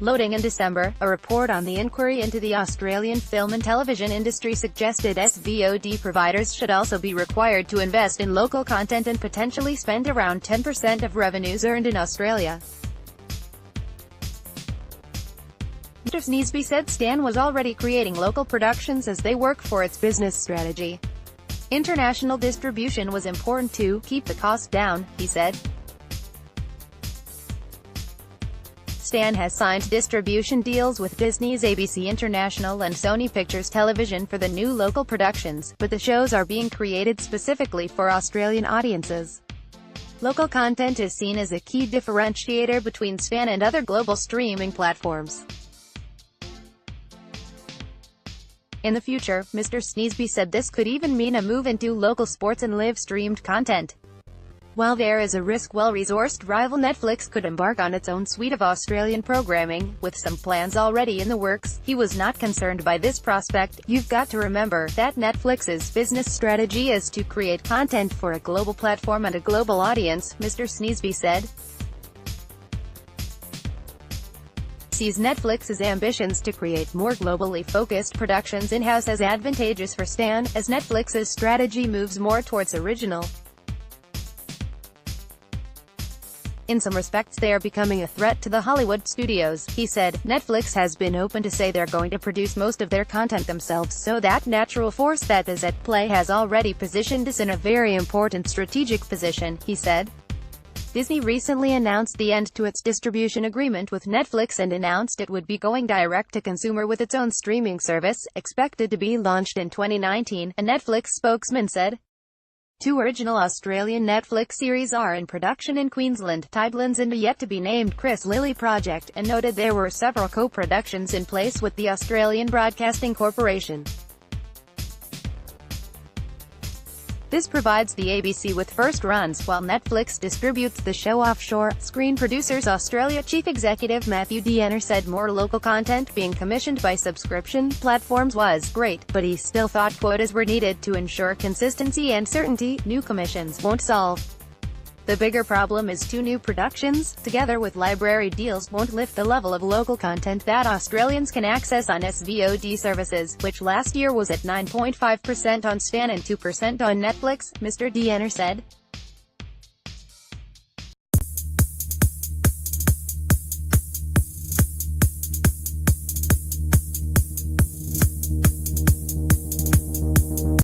Loading in December, a report on the inquiry into the Australian film and television industry suggested SVOD providers should also be required to invest in local content and potentially spend around 10% of revenues earned in Australia. Mr. Sneesby said Stan was already creating local productions as they work for its business strategy. International distribution was important to keep the cost down, he said. Stan has signed distribution deals with Disney's ABC International and Sony Pictures Television for the new local productions, but the shows are being created specifically for Australian audiences. Local content is seen as a key differentiator between Stan and other global streaming platforms. In the future, Mr. Sneesby said this could even mean a move into local sports and live-streamed content. While there is a risk well-resourced rival Netflix could embark on its own suite of Australian programming, with some plans already in the works, he was not concerned by this prospect. You've got to remember that Netflix's business strategy is to create content for a global platform and a global audience, Mr. Sneesby said. Sees Netflix's ambitions to create more globally focused productions in-house as advantageous for Stan, as Netflix's strategy moves more towards original. In some respects they are becoming a threat to the Hollywood studios, he said. Netflix has been open to say they're going to produce most of their content themselves, so that natural force that is at play has already positioned us in a very important strategic position, he said. Disney recently announced the end to its distribution agreement with Netflix and announced it would be going direct-to-consumer with its own streaming service, expected to be launched in 2019, a Netflix spokesman said. 2 original Australian Netflix series are in production in Queensland, Tidelands and a yet-to-be-named Chris Lilly project, and noted there were several co-productions in place with the Australian Broadcasting Corporation. This provides the ABC with first runs, while Netflix distributes the show offshore. Screen Producers Australia Chief Executive Matthew Diener said more local content being commissioned by subscription platforms was great, but he still thought quotas were needed to ensure consistency and certainty. New commissions won't solve the bigger problem is 2 new productions, together with library deals, won't lift the level of local content that Australians can access on SVOD services, which last year was at 9.5% on Stan and 2% on Netflix, Mr. Diener said.